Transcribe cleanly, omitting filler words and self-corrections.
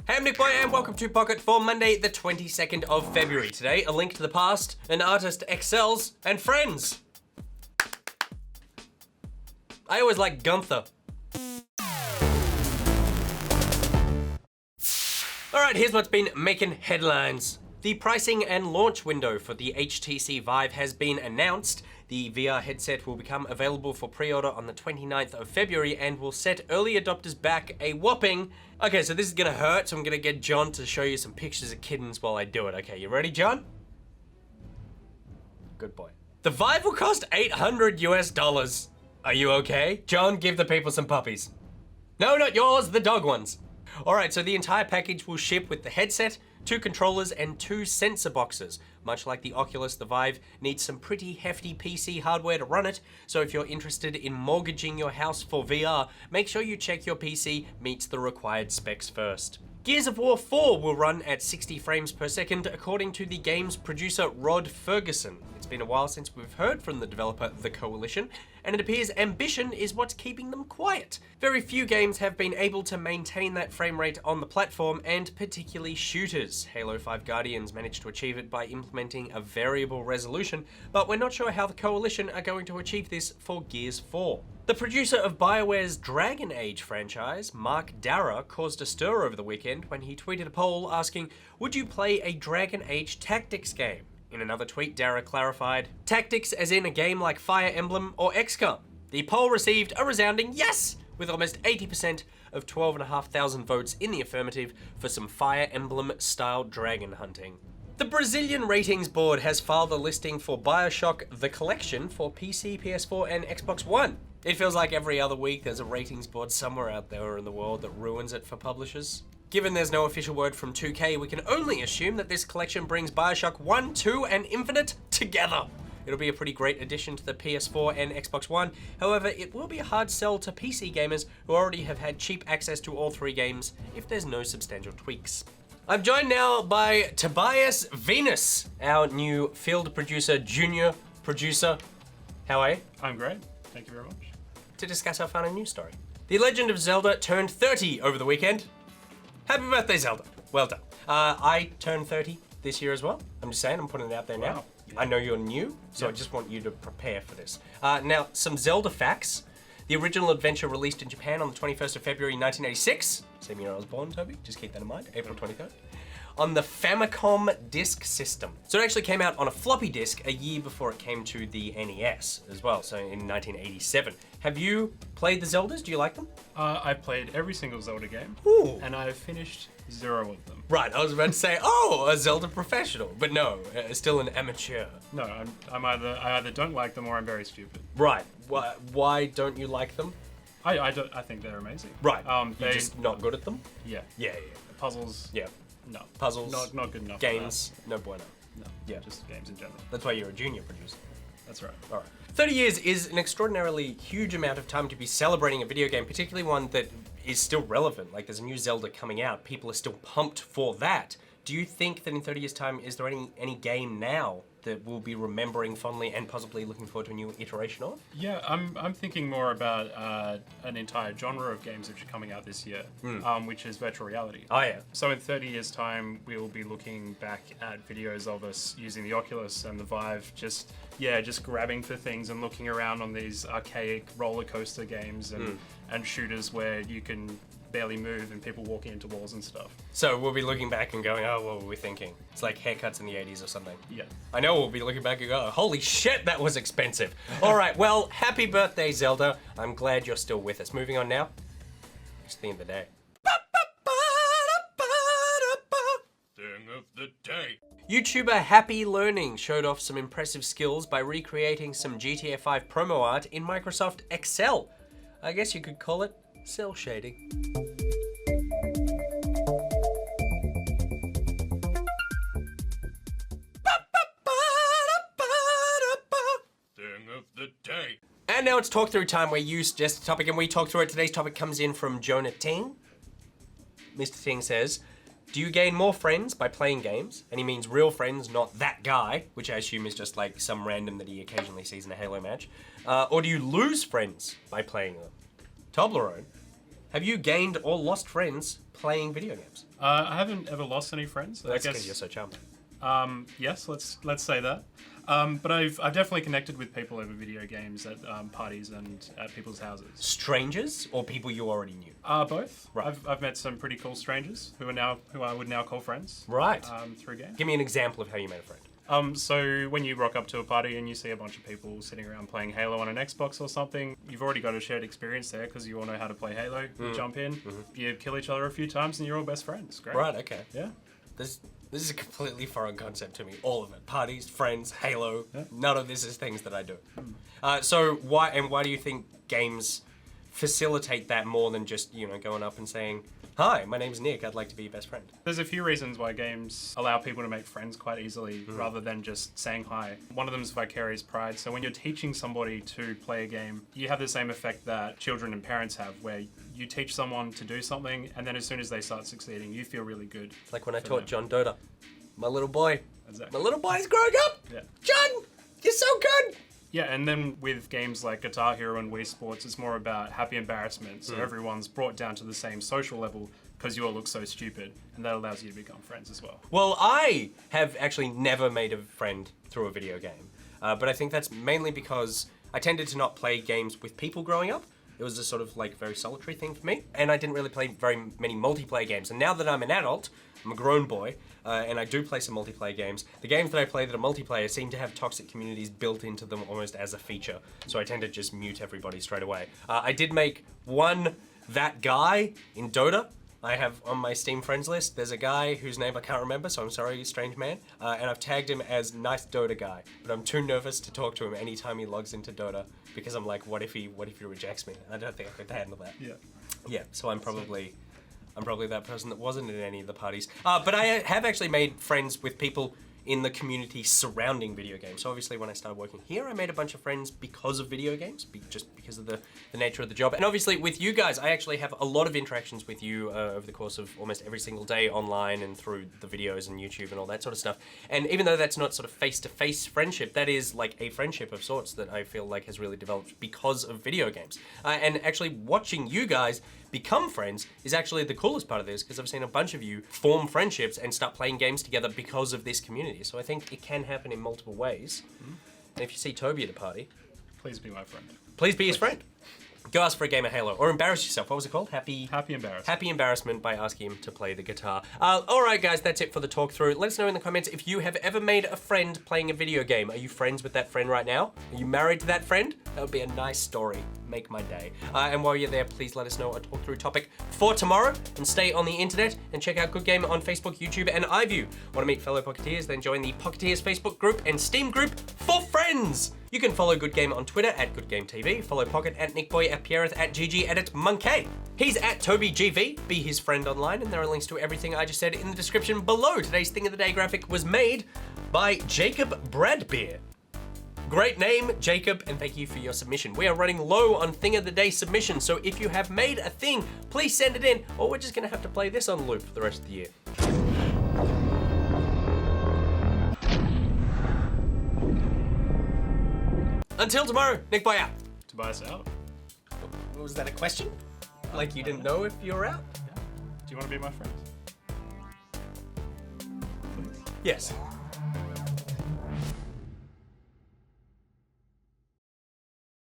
Hey, I'm NichBoy and welcome to Pocket for Monday, the 22nd of February. Today, a link to the past, an artist excels, and friends. I always like Gunther. Alright, here's what's been making headlines. The pricing and launch window for the HTC Vive has been announced. The VR headset will become available for pre-order on the 29th of February and will set early adopters back a whopping... Okay, so this is gonna hurt, so I'm gonna get John to show you some pictures of kittens while I do it. Okay, you ready, John? Good boy. The Vive will cost $800 US. Are you okay? John, give the people some puppies. No, not yours, the dog ones. Alright, so the entire package will ship with the headset, 2 controllers, and 2 sensor boxes. Much like the Oculus, the Vive needs some pretty hefty PC hardware to run it, so if you're interested in mortgaging your house for VR, make sure you check your PC meets the required specs first. Gears of War 4 will run at 60 frames per second, according to the game's producer Rod Ferguson. It's been a while since we've heard from the developer, The Coalition, and it appears ambition is what's keeping them quiet. Very few games have been able to maintain that frame rate on the platform, and particularly shooters. Halo 5 Guardians managed to achieve it by implementing a variable resolution, but we're not sure how the Coalition are going to achieve this for Gears 4. The producer of BioWare's Dragon Age franchise, Mark Darrah, caused a stir over the weekend when he tweeted a poll asking, "Would you play a Dragon Age tactics game?" In another tweet, Darrah clarified, "Tactics as in a game like Fire Emblem or XCOM." The poll received a resounding yes, with almost 80% of 12,500 votes in the affirmative for some Fire Emblem-style dragon hunting. The Brazilian ratings board has filed a listing for BioShock The Collection for PC, PS4, and Xbox One. It feels like every other week there's a ratings board somewhere out there in the world that ruins it for publishers. Given there's no official word from 2K, we can only assume that this collection brings BioShock 1, 2, and Infinite together. It'll be a pretty great addition to the PS4 and Xbox One. However, it will be a hard sell to PC gamers who already have had cheap access to all 3 games if there's no substantial tweaks. I'm joined now by Tobias Venus, our new field producer, junior producer. How are you? I'm great, thank you very much. To discuss our fun and news story. The Legend of Zelda turned 30 over the weekend. Happy birthday, Zelda. Well done. I turned 30 this year as well. I'm just saying, I'm putting it out there now. Wow. I know you're new, so I just want you to prepare for this. Now, some Zelda facts. The original adventure released in Japan on the 21st of February 1986. Same year I was born, Toby. Just keep that in mind. April 23rd. On the Famicom disk system. So it actually came out on a floppy disk a year before it came to the NES as well, so in 1987. Have you played the Zeldas? Do you like them? I've played every single Zelda game, and I've finished 0 of them. Right, I was about to say, oh, a Zelda professional, but no, still an amateur. No, I either don't like them or I'm very stupid. Right, why don't you like them? I think they're amazing. Right, you're just not good at them? Yeah. Yeah. Puzzles. Yeah. No. Puzzles. Not good enough. Games. No bueno. No. Yeah. Just games in general. That's why you're a junior producer. That's right. All right. 30 years is an extraordinarily huge amount of time to be celebrating a video game, particularly one that is still relevant. Like there's a new Zelda coming out. People are still pumped for that. Do you think that in 30 years' time, is there any game now that we'll be remembering fondly and possibly looking forward to a new iteration of? Yeah, I'm thinking more about an entire genre of games which are coming out this year, which is virtual reality. Oh yeah. So in 30 years' time, we'll be looking back at videos of us using the Oculus and the Vive, just grabbing for things and looking around on these archaic roller coaster games and shooters where you can barely move and people walking into walls and stuff. So we'll be looking back and going, oh, what were we thinking? It's like haircuts in the 80s or something. Yeah. I know we'll be looking back and go, holy shit, that was expensive. All right, well, happy birthday, Zelda. I'm glad you're still with us. Moving on now. It's the end of the day. Thing of the day. YouTuber Happy Learning showed off some impressive skills by recreating some GTA 5 promo art in Microsoft Excel. I guess you could call it cell shading. Thing of the day. And now it's talk through time where you suggest a topic and we talk through it. Today's topic comes in from Jonah Ting. Mr. Ting says, do you gain more friends by playing games? And he means real friends, not that guy, which I assume is just like some random that he occasionally sees in a Halo match. Or do you lose friends by playing them? Toblerone Have you gained or lost friends playing video games? I haven't ever lost any friends. That's I because guess. you're so charming. Yes, let's say that. But I've definitely connected with people over video games at parties and at people's houses. Strangers or people you already knew? Both. Right. I've met some pretty cool strangers who I would now call friends. Right. Through games. Give me an example of how you made a friend. So when you rock up to a party and you see a bunch of people sitting around playing Halo on an Xbox or something, you've already got a shared experience there because you all know how to play Halo. You jump in, you kill each other a few times, and you're all best friends. Great. Right, okay. Yeah. This is a completely foreign concept to me. All of it. Parties, friends, Halo. Yeah. None of this is things that I do. So why do you think games facilitate that more than just, going up and saying, "Hi, my name's Nick, I'd like to be your best friend"? There's a few reasons why games allow people to make friends quite easily rather than just saying hi. One of them is vicarious pride. So when you're teaching somebody to play a game, you have the same effect that children and parents have, where you teach someone to do something and then as soon as they start succeeding, you feel really good. It's like when I taught John Dota. My little boy. Exactly. My little boy's growing up! Yeah. John, you're so good! Yeah, and then with games like Guitar Hero and Wii Sports, it's more about happy embarrassment. So everyone's brought down to the same social level because you all look so stupid, and that allows you to become friends as well. Well, I have actually never made a friend through a video game, but I think that's mainly because I tended to not play games with people growing up. It was a sort of very solitary thing for me, and I didn't really play very many multiplayer games. And now that I'm an adult, I'm a grown boy, and I do play some multiplayer games. The games that I play that are multiplayer seem to have toxic communities built into them almost as a feature, so I tend to just mute everybody straight away. I did make that guy in Dota. I have on my Steam friends list, there's a guy whose name I can't remember, so I'm sorry, strange man, and I've tagged him as nice Dota guy, but I'm too nervous to talk to him anytime he logs into Dota, because I'm like, what if he rejects me? I don't think I could handle that. Yeah. Yeah, so I'm probably that person that wasn't in any of the parties. But I have actually made friends with people in the community surrounding video games. So obviously when I started working here, I made a bunch of friends because of video games, just because of the nature of the job. And obviously with you guys, I actually have a lot of interactions with you over the course of almost every single day online and through the videos and YouTube and all that sort of stuff. And even though that's not sort of face-to-face friendship, that is like a friendship of sorts that I feel like has really developed because of video games. And actually watching you guys become friends is actually the coolest part of this, because I've seen a bunch of you form friendships and start playing games together because of this community. So I think it can happen in multiple ways. And if you see Toby at a party, please be my friend. Please be his friend. Go ask for a game of Halo, or embarrass yourself. What was it called? Happy Embarrassment. Happy Embarrassment by asking him to play the guitar. All right, guys, that's it for the talk through. Let us know in the comments if you have ever made a friend playing a video game. Are you friends with that friend right now? Are you married to that friend? That would be a nice story. Make my day. And while you're there, please let us know a talk through topic for tomorrow, and stay on the internet and check out Good Game on Facebook, YouTube, and iView. Want to meet fellow Pocketeers? Then join the Pocketeers Facebook group and Steam group for friends. You can follow Good Game on Twitter at Good Game TV, follow Pocket at NichBoy, at Pierreth, at GGEditMonkey. He's at TobyGV, be his friend online, and there are links to everything I just said in the description below. Today's Thing of the Day graphic was made by Jacob Bradbeer. Great name, Jacob, and thank you for your submission. We are running low on Thing of the Day submissions, so if you have made a thing, please send it in, or we're just gonna have to play this on loop for the rest of the year. Until tomorrow, NichBoy out. Tobias out. Was that a question? Like you didn't know if you were out? Yeah. Do you want to be my friend? Please. Yes.